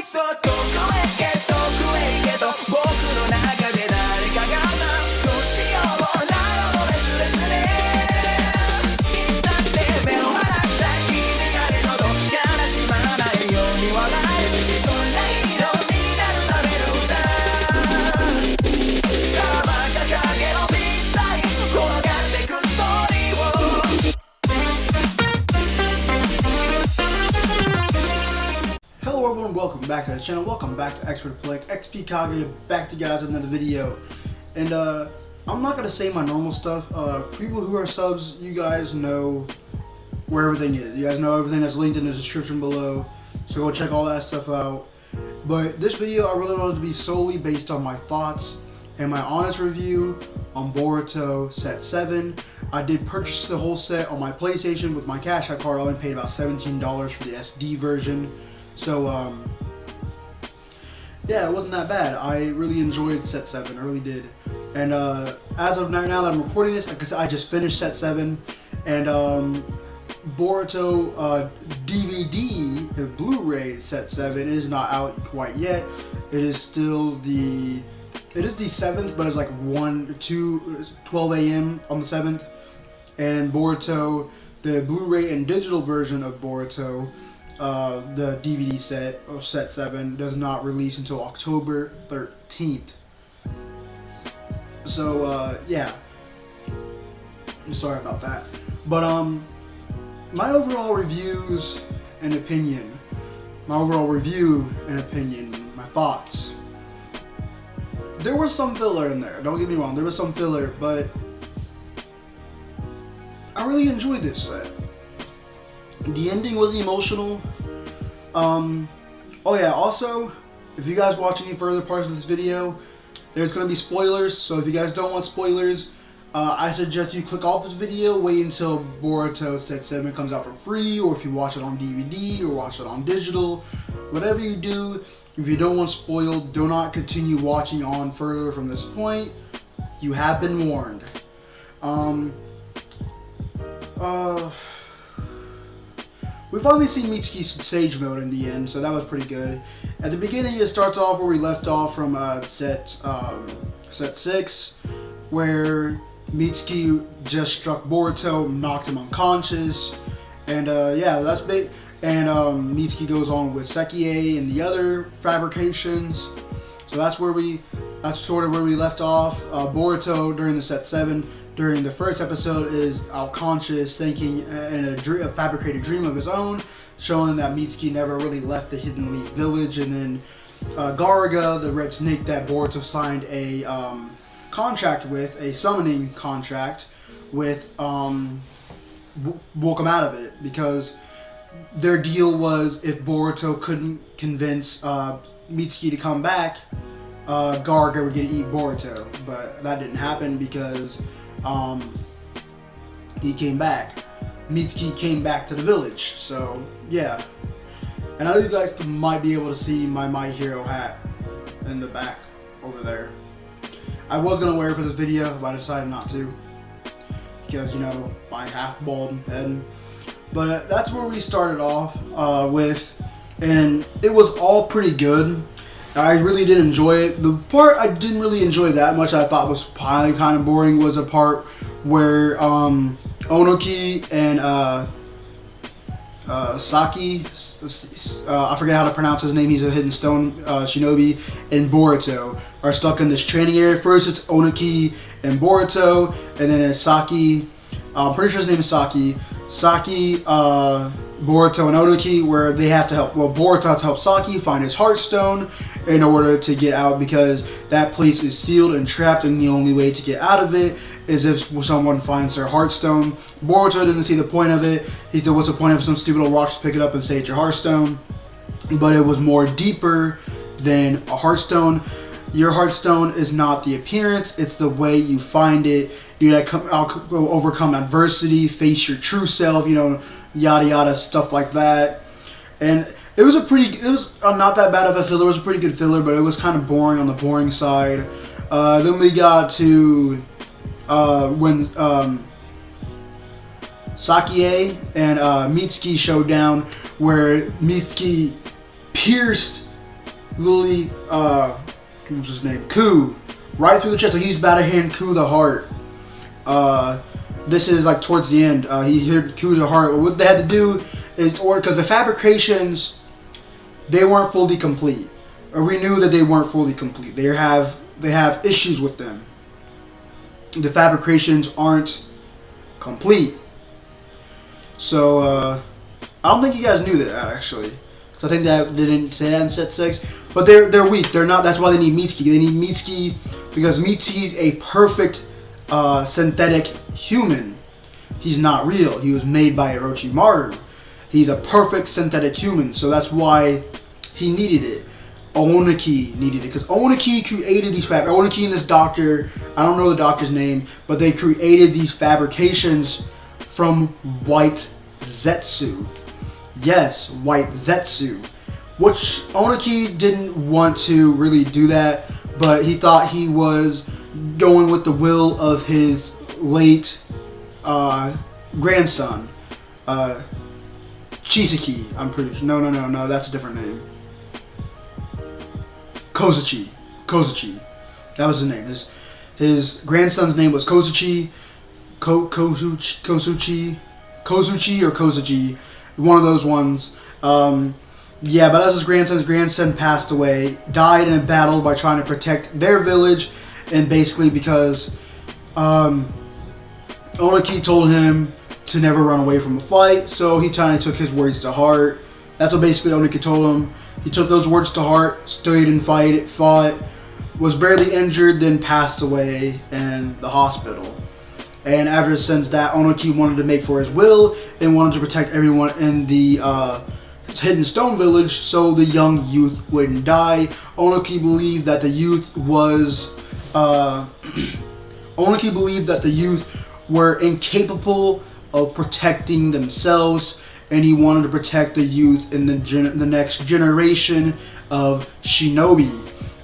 一度遠くへ行け遠くへ行けと僕の中で誰かがどうしようなのレスレスねいつだって目を離した君がいるのと悲しまないように笑えそんな色になるための歌さまか影のビーサイド転がってくストーリーをHello everyone, welcome back to the channel, welcome back to XPKAGE, back to you guys with another video. And I'm not going to say my normal stuff. People who are subs, you guys know where everything is. You guys know everything that's linked in the description below, so go check all that stuff out. But this video I really wanted to be solely based on my thoughts and my honest review on Boruto Set 7. I did purchase the whole set on my PlayStation with my Cash App card. I only paid about $17 for the SD version. So, yeah, it wasn't that bad. I really enjoyed Set 7, I really did. And as of now that I'm recording this, because I just finished Set 7, and Boruto DVD, Blu-ray Set 7 is not out quite yet. It is still the 7th, but it's like 12 a.m. on the 7th. And Boruto, the Blu-ray and digital version of Boruto, the DVD set, or Set 7, does not release until October 13th. So, yeah. I'm sorry about that. But, my overall review and opinion, my thoughts. There was some filler in there, don't get me wrong, there was some filler, but I really enjoyed this set. The ending was emotional. Oh yeah, also, if you guys watch any further parts of this video, there's going to be spoilers, so if you guys don't want spoilers, I suggest you click off this video, wait until Boruto Set 7 comes out for free, or if you watch it on DVD, or watch it on digital, whatever you do, if you don't want spoiled, do not continue watching on further from this point. You have been warned. We finally seen Mitsuki's Sage Mode in the end, so that was pretty good. At the beginning, it starts off where we left off from set 6, where Mitsuki just struck Boruto, knocked him unconscious, and yeah, that's big. And Mitsuki goes on with Sekie and the other fabrications. So that's sort of where we left off. Boruto during the Set 7. During the first episode is unconscious, thinking in a fabricated dream of his own, showing that Mitsuki never really left the Hidden Leaf Village, and then Garuga, the red snake that Boruto signed a contract with, a summoning contract with, woke him out of it, because their deal was if Boruto couldn't convince Mitsuki to come back, Garuga would get to eat Boruto, but that didn't happen because he came back. Mitsuki came back to the village, so yeah. And I know you guys might be able to see my My Hero hat in the back over there. I was gonna wear it for this video, but I decided not to because, you know, my half bald head. But that's where we started off with, and it was all pretty good. I really did enjoy it. The part I didn't really enjoy that much, I thought was probably kind of boring, was a part where Onoki and Saki, I forget how to pronounce his name, he's a hidden stone shinobi, and Boruto are stuck in this training area. First it's Onoki and Boruto, and then it's Saki, I'm pretty sure his name is Saki, Boruto and Onoki, where they have to help, well, Boruto has to help Saki find his Heartstone in order to get out, because that place is sealed and trapped, and the only way to get out of it is if someone finds their Heartstone. Boruto didn't see the point of it. He said, what's the point of some stupid old rocks to pick it up and say it's your Heartstone? But it was more deeper than a Heartstone. Your Heartstone is not the appearance, it's the way you find it. You gotta overcome adversity, face your true self, you know, yada yada, stuff like that. And it was not that bad of a filler. It was a pretty good filler, but it was kind of boring, on the boring side. Then we got to when Sakie and Mitsuki showdown, where Mitsuki pierced literally, what was his name? Ku, right through the chest. Like he's about to hand Ku the heart. This is like towards the end. He hit Ku the heart. What they had to do is order, because the fabrications, they weren't fully complete, or we knew that they weren't fully complete. They have issues with them. The fabrications aren't complete. So I don't think you guys knew that actually. So I think that they didn't say that in set 6. But they're weak. They're not. That's why they need Mitsuki. They need Mitsuki because Mitsuki's a perfect synthetic human. He's not real. He was made by Orochimaru. He's a perfect synthetic human. So that's why he needed it. Onoki needed it because Onoki created these Onoki and this doctor, I don't know the doctor's name, but they created these fabrications from white Zetsu. Yes, white Zetsu. Which Onoki didn't want to really do that, but he thought he was going with the will of his late grandson, Chisaki. I'm pretty sure. No, that's a different name. Kozuchi. That was his name. His grandson's name was Kozuchi. Kozuchi or Kozuchi. One of those ones. Yeah, but as his grandson passed away, died in a battle by trying to protect their village, and basically because Onoki told him to never run away from a fight, so he kind of took his words to heart. That's what basically Onoki told him. He took those words to heart, stayed and fought, was barely injured, then passed away in the hospital. And ever since that, Onoki wanted to make for his will and wanted to protect everyone in the Hidden Stone Village so the young youth wouldn't die. Onoki believed that the youth were incapable of protecting themselves, and he wanted to protect the youth in the next generation of shinobi,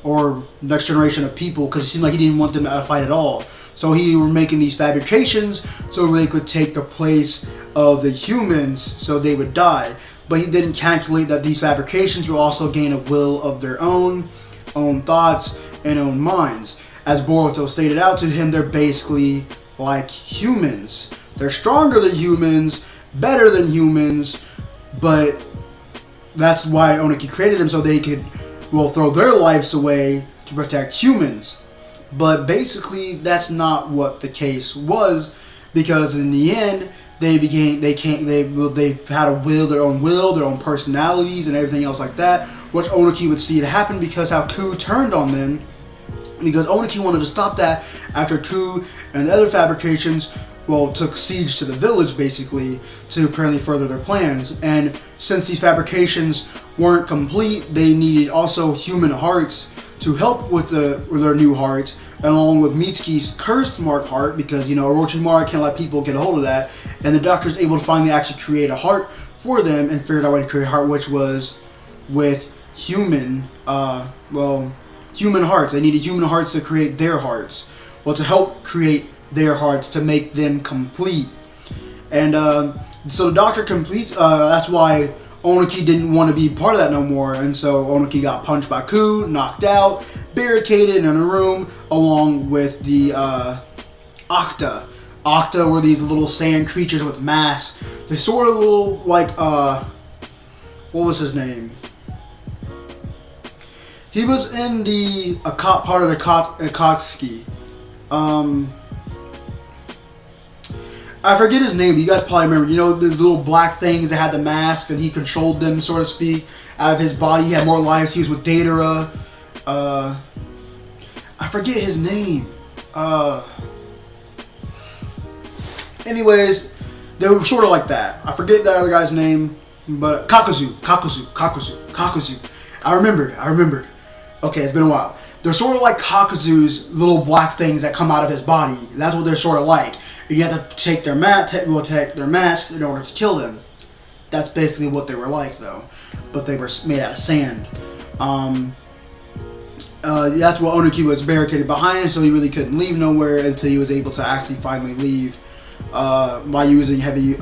or next generation of people, because it seemed like he didn't want them to fight at all. So he were making these fabrications so they could take the place of the humans so they would die. But he didn't calculate that these fabrications will also gain a will of their own thoughts and own minds. As Boruto stated out to him, they're basically like humans. They're stronger than humans, better than humans, but that's why Onoki created them, so they could, throw their lives away to protect humans. But basically, that's not what the case was, because in the end, they had a will, their own personalities and everything else like that, which Onoki would see it happen because how Ku turned on them, because Onoki wanted to stop that after Ku and the other fabrications took siege to the village, basically, to apparently further their plans. And since these fabrications weren't complete, they needed also human hearts to help with their new heart, along with Mitsuki's cursed mark heart, because, Orochimaru can't let people get a hold of that. And the doctor's able to finally actually create a heart for them and figured out a way to create a heart, which was with human hearts. They needed human hearts to create their hearts. To help create their hearts to make them complete. And so the doctor completes, that's why Onoki didn't want to be part of that no more, and so Onoki got punched by Ku, knocked out, barricaded in a room, along with the Octa. Octa were these little sand creatures with masks. They sort of look like, what was his name? He was in the part of the Akatsuki. I forget his name, but you guys probably remember. The little black things that had the mask, and he controlled them, so to speak, out of his body. He had more lives. He was with Datara. I forget his name. Anyways, they were sort of like that. I forget that other guy's name, but Kakuzu. I remembered. Okay, it's been a while. They're sort of like Kakuzu's little black things that come out of his body. That's what they're sort of like. And you have to take their masks in order to kill them. That's basically what they were like, though. But they were made out of sand. That's what Onoki was barricaded behind, so he really couldn't leave nowhere until he was able to actually finally leave by using heavy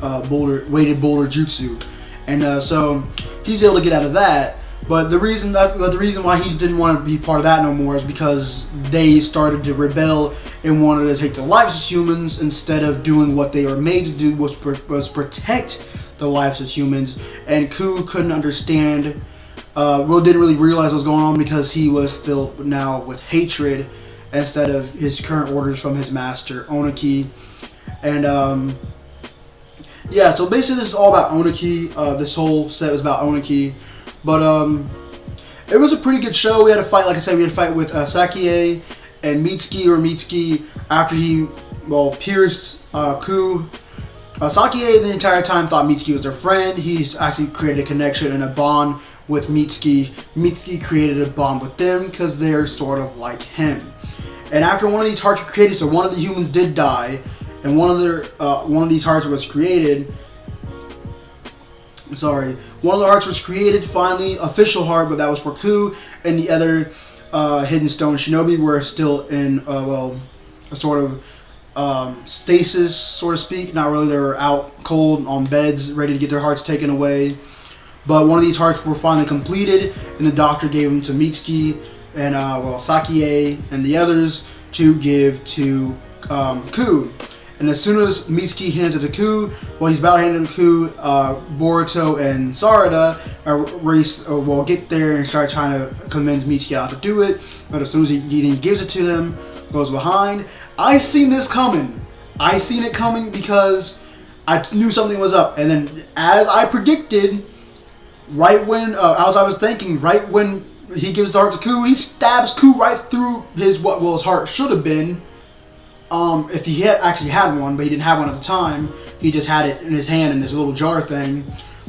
weighted boulder jutsu. And so he's able to get out of that. But the reason why he didn't want to be part of that no more is because they started to rebel and wanted to take the lives of humans instead of doing what they were made to do, was protect the lives of humans. And Ku couldn't understand, didn't really realize what was going on because he was filled now with hatred instead of his current orders from his master Onoki. And yeah, so basically this is all about Onoki. This whole set was about Onoki. But it was a pretty good show. We had a fight, like I said, we had a fight with Sakie and Mitsuki after he, pierced Ku. Sakie the entire time thought Mitsuki was their friend. He's actually created a connection and a bond with Mitsuki. Mitsuki created a bond with them because they're sort of like him. And after one of these hearts were created, so one of the humans did die, and one of these hearts was created. One of the hearts was created, finally, official heart, but that was for Ku, and the other Hidden Stone Shinobi were still in, a sort of stasis, so to speak. Not really, they were out cold on beds, ready to get their hearts taken away. But one of these hearts were finally completed, and the doctor gave them to Mitsuki and, Sakie and the others to give to Ku. And as soon as Mitsuki hands it to Ku, he's about to hand it to Ku, Boruto and Sarada get there and start trying to convince Mitsuki not to do it. But as soon as he gives it to them, goes behind. I seen this coming. I seen it coming because I knew something was up. And then, as I predicted, right when he gives the heart to Ku, he stabs Ku right through his heart should have been. If he had actually had one, but he didn't have one at the time. He just had it in his hand in this little jar thing.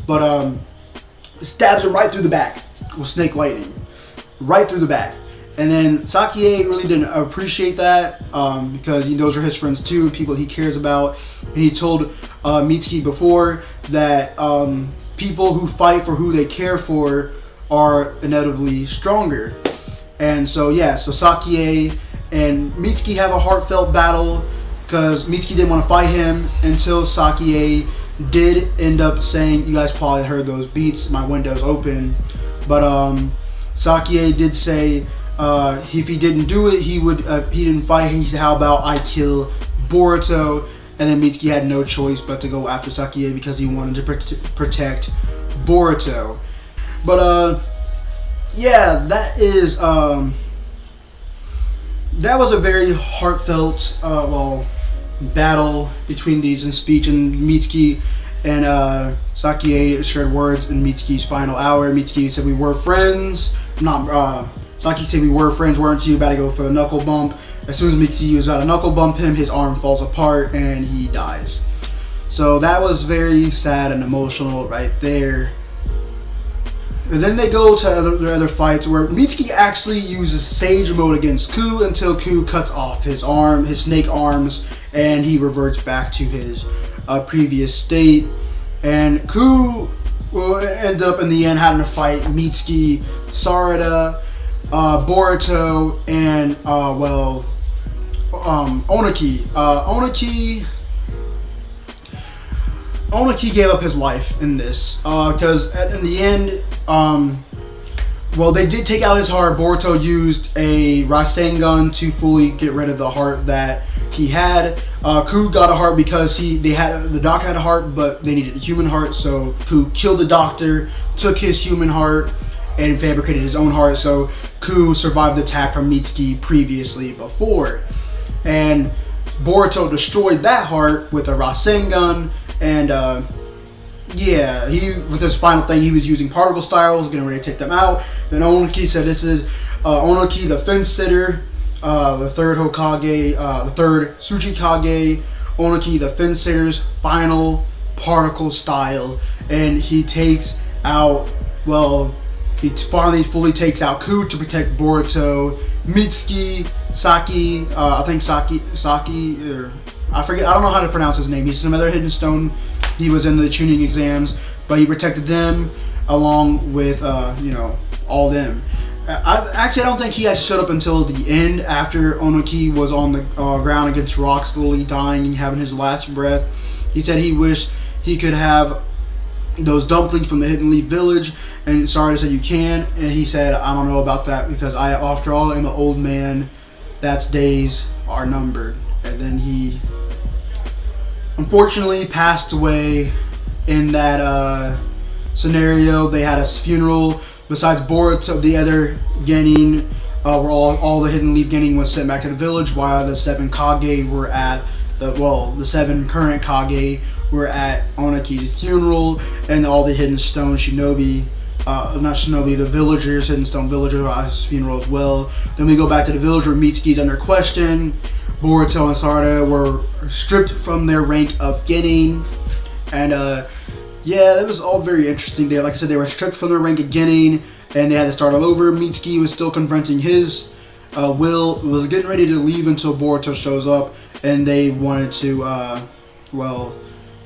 But stabs him right through the back with snake lightning, right through the back. And then Sakie really didn't appreciate that because those are his friends too, people he cares about. And he told Mitsuki before that people who fight for who they care for are inevitably stronger. And so Sakie and Mitsuki have a heartfelt battle because Mitsuki didn't want to fight him until Sakie did end up saying, you guys probably heard those beats, my window's open. But Sakie did say if he didn't do it, he didn't fight him. He said, how about I kill Boruto? And then Mitsuki had no choice but to go after Sakie because he wanted to protect Boruto. But that is... that was a very heartfelt, battle between these in speech, and Mitsuki and Sakie shared words in Mitsuki's final hour. Mitsuki said, we were friends. Sakie said, we were friends, weren't you? About to go for a knuckle bump. As soon as Mitsuki was about to knuckle bump him, his arm falls apart and he dies. So that was very sad and emotional right there. And then they go to their other fights where Mitsuki actually uses Sage mode against Ku until Ku cuts off his snake arms, and he reverts back to his previous state. And Ku will end up in the end having to fight Mitsuki, Sarada, Boruto, and Onoki. Onoki gave up his life in this because in the end, they did take out his heart. Boruto used a Rasengan to fully get rid of the heart that he had. Ku got a heart because the doctor had a heart, but they needed a human heart. So Ku killed the doctor, took his human heart, and fabricated his own heart. So Ku survived the attack from Mitsuki previously before, and Boruto destroyed that heart with a Rasengan. And with this final thing, he was using particle styles, getting ready to take them out. Then Onoki said, "This is Onoki, the fence sitter, the third Hokage, the third Tsuchikage. Onoki, the fence sitter's final particle style." And he takes out. He finally fully takes out Ku to protect Boruto, Mitsuki, Saki. I forget. I don't know how to pronounce his name. He's another Hidden Stone. He was in the tuning exams, but he protected them along with all them. I don't think he had showed up until the end after Onoki was on the ground against rocks, slowly dying and having his last breath. He said he wished he could have those dumplings from the Hidden Leaf Village, and Sarada said you can, and he said I don't know about that because I, after all, am an old man. That's days are numbered. And then he unfortunately passed away in that scenario. They had a funeral. Besides Boruto, the other genin, where all the Hidden Leaf genin was sent back to the village, while the 7 Kage were at the 7 current Kage were at Onoki's funeral, and all the Hidden Stone Shinobi, the villagers, Hidden Stone villagers were at his funeral as well. Then we go back to the village where Mitsuki's under question. Boruto and Sarada were stripped from their rank of genin, and yeah, it was all very interesting. Like I said, they were stripped from their rank of genin, and they had to start all over. Mitsuki was still confronting his will, was getting ready to leave until Boruto shows up, and they wanted to,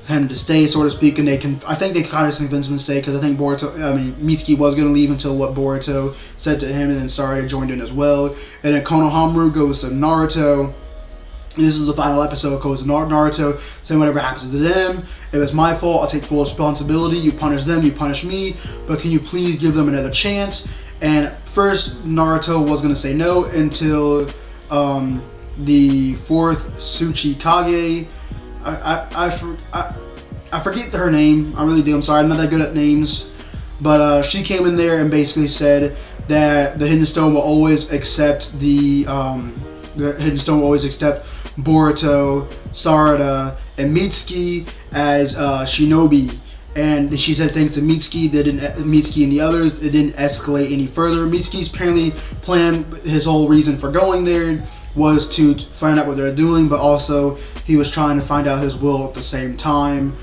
him to stay, so to speak. And I think they kind of convinced him to stay because I think Mitsuki was going to leave until what Boruto said to him, and then Sarada joined in as well. And then Konohamaru goes to Naruto. This is the final episode. It goes to Naruto, saying whatever happens to them, if it's my fault, I'll take full responsibility. You punish them, you punish me, but can you please give them another chance? And first, Naruto was going to say no until the 4th Tsuchi Kage. I forget her name. I really do. I'm sorry. I'm not that good at names. But she came in there and basically said that the Hidden Stone will always accept Boruto, Sarada, and Mitsuki as shinobi. And she said thanks to Mitsuki and the others, it didn't escalate any further. Mitsuki's apparently plan, his whole reason for going there was to find out what they're doing, but also he was trying to find out his will at the same time,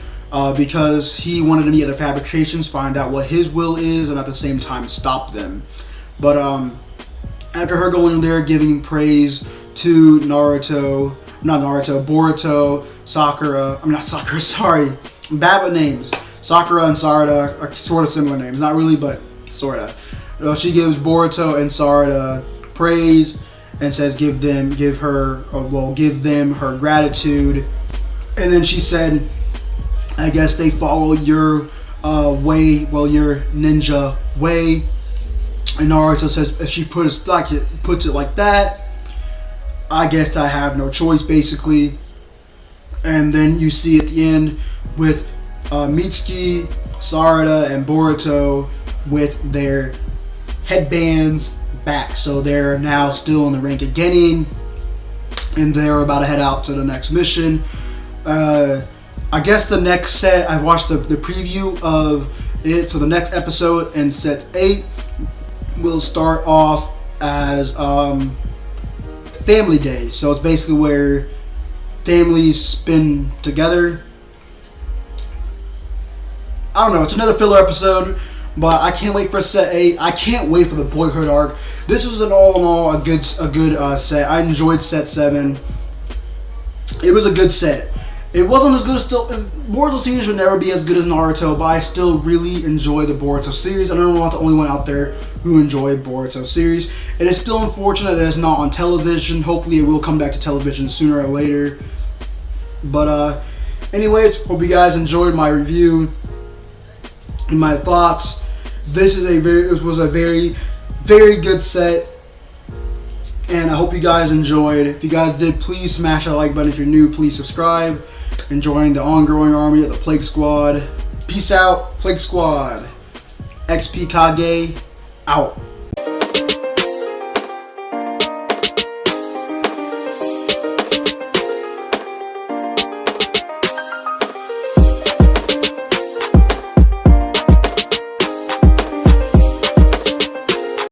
because he wanted to meet other fabrications, find out what his will is, and at the same time stop them. But after her going there, giving praise to Boruto, Sakura, I'm bad with names. Sakura and Sarada are sort of similar names, not really, but sorta. She gives Boruto and Sarada praise and says give them her gratitude. And then she said, I guess they follow your way, your ninja way. And Naruto says, if she puts it like that, I guess I have no choice, basically. And then you see at the end with Mitsuki, Sarada, and Boruto with their headbands back. So they're now still in the rank of genin, and they're about to head out to the next mission. I guess the next set, I watched the preview of it, so the next episode in set 8 will start off as Family Day. So it's basically where families spend together. I don't know, it's another filler episode, but I can't wait for set 8. I can't wait for the Boyhood arc. This was an all in all a good set. I enjoyed set 7. It was a good set. It wasn't as good as Boruto series would never be as good as Naruto, but I still really enjoy the Boruto series. I know I'm not the only one out there who enjoyed Boruto series. It is still unfortunate that it's not on television. Hopefully it will come back to television sooner or later. But anyways, hope you guys enjoyed my review and my thoughts. This was a very, very good set, and I hope you guys enjoyed. If you guys did, please smash that like button. If you're new, please subscribe. And join the ongoing army of the Plague Squad. Peace out, Plague Squad. XPKAGE out.